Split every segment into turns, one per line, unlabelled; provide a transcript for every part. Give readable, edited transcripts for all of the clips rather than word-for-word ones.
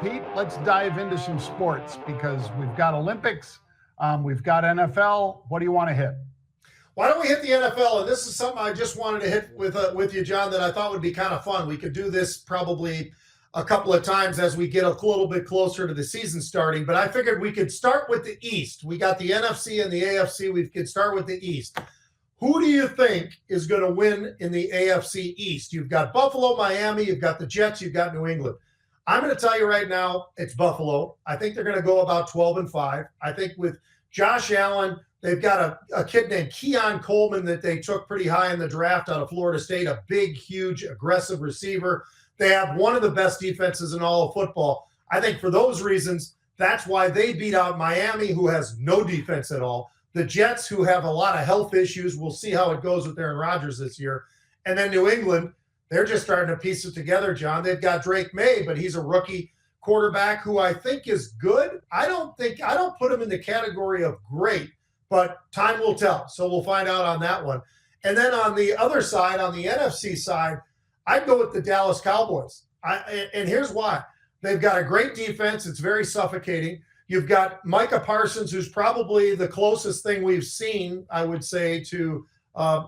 Pete, let's dive into some sports because we've got Olympics, we've got NFL. What do you want to hit?
Why don't we hit the NFL? And this is something I just wanted to hit with you, John, that I thought would be kind of fun. We could do this probably a couple of times as we get a little bit closer to the season starting. But I figured we could start with the East. We got the NFC and the AFC. We could start with the East. Who do you think is going to win in the AFC East? You've got Buffalo, Miami, you've got the Jets, you've got New England. I'm going to tell you right now, it's Buffalo. I think they're going to go about 12-5. I think with Josh Allen, they've got a kid named Keon Coleman that they took pretty high in the draft out of Florida State, a big, huge, aggressive receiver. They have one of the best defenses in all of football. I think for those reasons, that's why they beat out Miami, who has no defense at all. The Jets, who have a lot of health issues. We'll see how it goes with Aaron Rodgers this year. And then New England, they're just starting to piece it together, John. They've got Drake May, but he's a rookie quarterback who I think is good. I don't put him in the category of great, but time will tell. So we'll find out on that one. And then on the other side, on the NFC side, I'd go with the Dallas Cowboys. And here's why. They've got a great defense. It's very suffocating. You've got Micah Parsons, who's probably the closest thing we've seen, I would say, to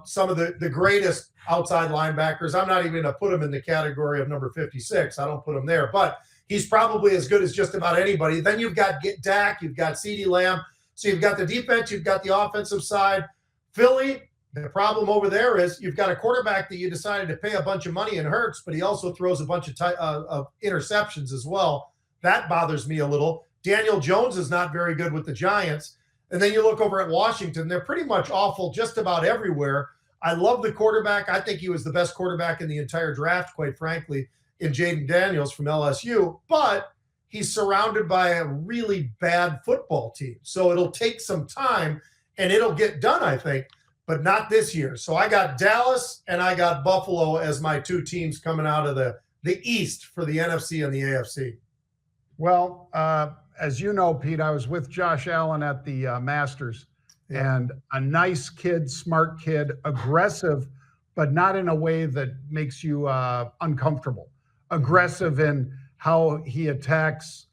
some of the greatest outside linebackers. I'm not even going to put him in the category of number 56. I don't put him there. But he's probably as good as just about anybody. Then you've got Dak. You've got CeeDee Lamb. So you've got the defense. You've got the offensive side. Philly, the problem over there is you've got a quarterback that you decided to pay a bunch of money in Hurts, but he also throws a bunch of interceptions as well. That bothers me a little. Daniel Jones is not very good with the Giants. And then you look over at Washington, they're pretty much awful just about everywhere. I love the quarterback. I think he was the best quarterback in the entire draft, quite frankly, in Jaden Daniels from LSU. But he's surrounded by a really bad football team. So it'll take some time, and it'll get done, I think, but not this year. So I got Dallas and I got Buffalo as my two teams coming out of the East for the NFC and the AFC.
Well, as you know, Pete, I was with Josh Allen at the Masters, and a nice kid, smart kid, aggressive, but not in a way that makes you uncomfortable. Aggressive in how he attacks,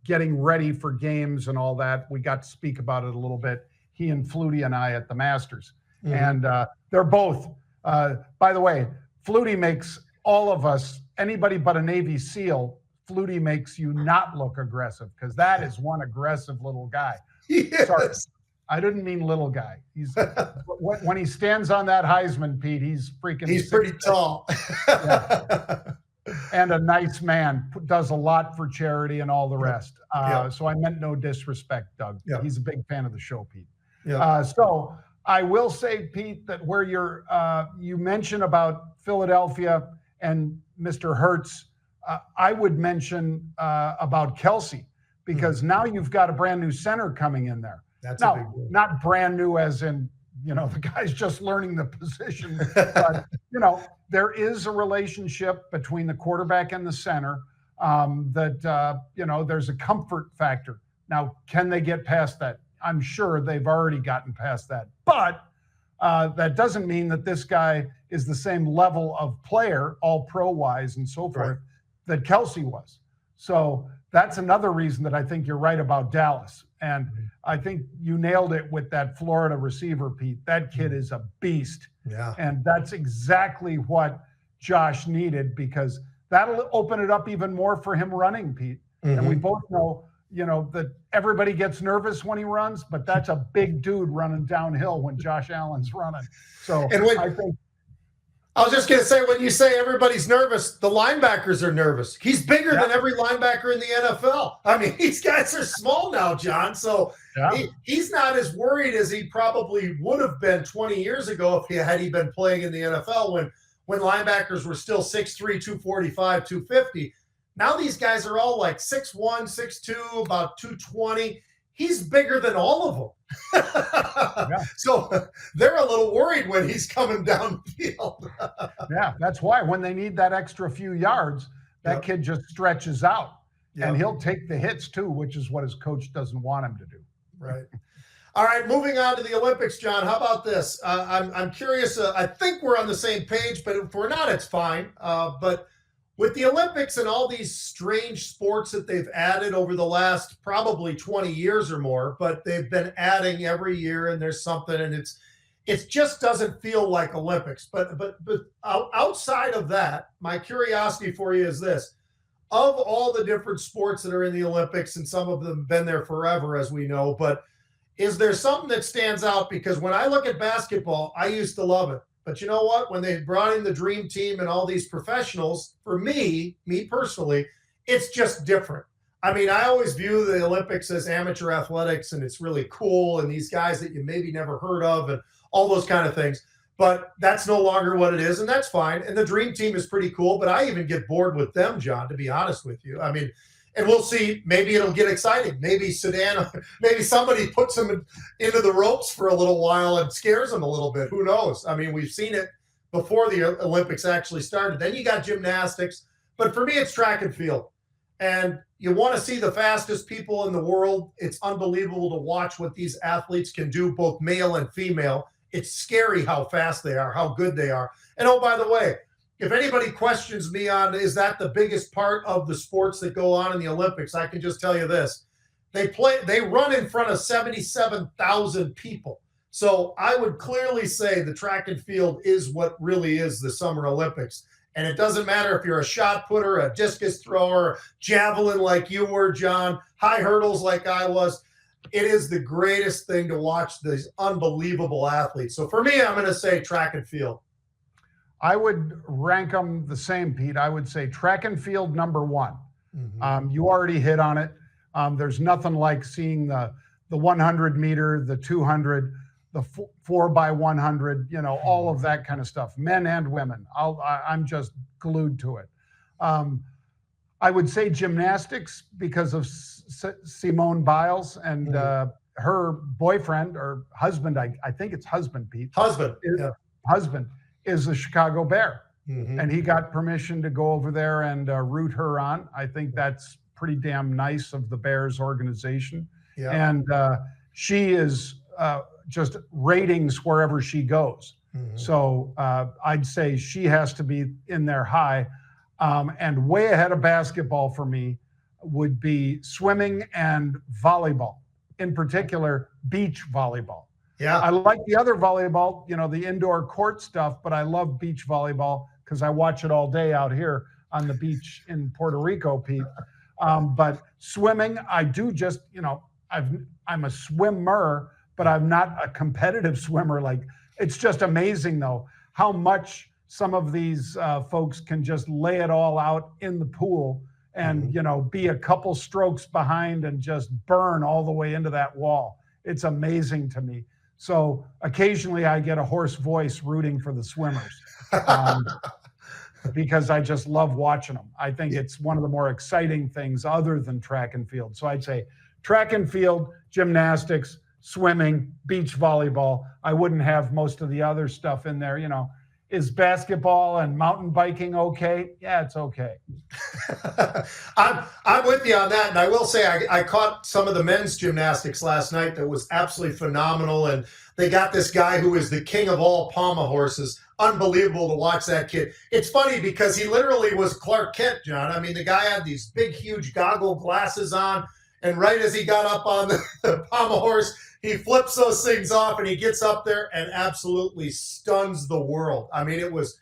getting ready for games and all that. We got to speak about it a little bit, he and Flutie and I at the Masters. And they're both, by the way, Flutie makes all of us, anybody but a Navy SEAL, Flutie makes you not look aggressive, because that is one aggressive little guy.
Yes.
Sorry, I didn't mean little guy. He's when he stands on that Heisman, Pete, he's freaking.
He's pretty tall.
Yeah. And a nice man, does a lot for charity and all the rest. So I meant no disrespect, Doug. He's a big fan of the show, Pete. So I will say, Pete, that where you mentioned about Philadelphia and Mr. Hurts, I would mention about Kelsey, because now you've got a brand new center coming in there.
That's
now,
a big deal.
Not brand new as in, the guy's just learning the position. But, there is a relationship between the quarterback and the center that there's a comfort factor. Now, can they get past that? I'm sure they've already gotten past that. But that doesn't mean that this guy is the same level of player, all pro-wise and so forth, that Kelsey was. So that's another reason that I think you're right about Dallas. And I think you nailed it with that Florida receiver, Pete. That kid is a beast.
Yeah.
And that's exactly what Josh needed, because that'll open it up even more for him running, Pete. And we both know, that everybody gets nervous when he runs, but that's a big dude running downhill when Josh Allen's running. So I think.
I was just going to say, when you say everybody's nervous, the linebackers are nervous. He's bigger than every linebacker in the NFL. I mean, these guys are small now, John. So he's not as worried as he probably would have been 20 years ago had he been playing in the NFL when linebackers were still 6'3", 245, 250. Now these guys are all like 6'1", 6'2", about 220. He's bigger than all of them. So they're a little worried when he's coming down the field.
That's why when they need that extra few yards, that kid just stretches out. And he'll take the hits too, which is what his coach doesn't want him to do.
Right. All right, moving on to the Olympics, John. How about this? I'm curious. I think we're on the same page, but if we're not, it's fine. But with the Olympics and all these strange sports that they've added over the last probably 20 years or more, but they've been adding every year and there's something, and it just doesn't feel like Olympics. But outside of that, my curiosity for you is this. Of all the different sports that are in the Olympics, and some of them have been there forever, as we know, but is there something that stands out? Because when I look at basketball, I used to love it. But you know what? When they brought in the dream team and all these professionals, for me personally, it's just different. I mean, I always view the Olympics as amateur athletics, and it's really cool. And these guys that you maybe never heard of and all those kind of things. But that's no longer what it is, and that's fine. And the dream team is pretty cool, but I even get bored with them, John, to be honest with you. I mean, and we'll see. Maybe it'll get exciting. Maybe Sudan, maybe somebody puts them into the ropes for a little while and scares them a little bit. Who knows? I mean, we've seen it before the Olympics actually started. Then you got gymnastics. But for me, it's track and field. And you want to see the fastest people in the world. It's unbelievable to watch what these athletes can do, both male and female. It's scary how fast they are, how good they are. And oh, by the way, if anybody questions me on, is that the biggest part of the sports that go on in the Olympics, I can just tell you this. They run in front of 77,000 people. So I would clearly say the track and field is what really is the Summer Olympics. And it doesn't matter if you're a shot putter, a discus thrower, javelin like you were, John, high hurdles like I was. It is the greatest thing to watch these unbelievable athletes. So for me, I'm going to say track and field.
I would rank them the same, Pete. I would say track and field number one.
Mm-hmm.
You already hit on it. There's nothing like seeing the 100 meter, the 200, the 4x100, all of that kind of stuff, men and women. I'm just glued to it. I would say gymnastics because of Simone Biles and her boyfriend or husband. I think it's husband, Pete. Husband is a Chicago Bear.
Mm-hmm.
And he got permission to go over there and root her on. I think that's pretty damn nice of the Bears organization.
Yeah.
And she is just ratings wherever she goes.
Mm-hmm.
So I'd say she has to be in there high. And way ahead of basketball for me would be swimming and volleyball, in particular, beach volleyball.
Yeah.
I like the other volleyball, the indoor court stuff, but I love beach volleyball because I watch it all day out here on the beach in Puerto Rico, Pete. But swimming, I do just, I'm a swimmer, but I'm not a competitive swimmer. Like, it's just amazing, though, how much some of these folks can just lay it all out in the pool and, be a couple strokes behind and just burn all the way into that wall. It's amazing to me. So occasionally I get a hoarse voice rooting for the swimmers because I just love watching them. I think it's one of the more exciting things other than track and field. So I'd say track and field, gymnastics, swimming, beach volleyball. I wouldn't have most of the other stuff in there. Is basketball and mountain biking okay? Yeah, it's okay.
I'm with you on that. And I will say I caught some of the men's gymnastics last night that was absolutely phenomenal. And they got this guy who is the king of all pommel horses. Unbelievable to watch that kid. It's funny because he literally was Clark Kent, John. I mean, the guy had these big, huge goggle glasses on. And right as he got up on the pommel horse, he flips those things off and he gets up there and absolutely stuns the world. I mean, it was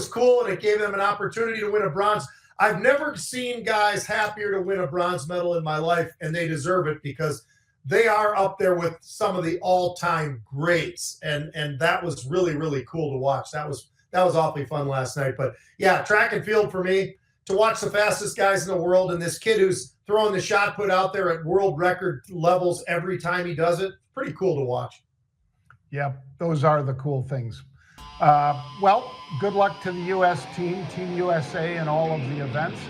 cool, and it gave them an opportunity to win a bronze. I've never seen guys happier to win a bronze medal in my life, and they deserve it because they are up there with some of the all-time greats, and that was really, really cool to watch. That was awfully fun last night. But yeah, track and field for me, to watch the fastest guys in the world, and this kid who's throwing the shot put out there at world record levels every time he does it, pretty cool to watch.
Yep, those are the cool things. Well, good luck to the U.S. team, Team USA, and all of the events.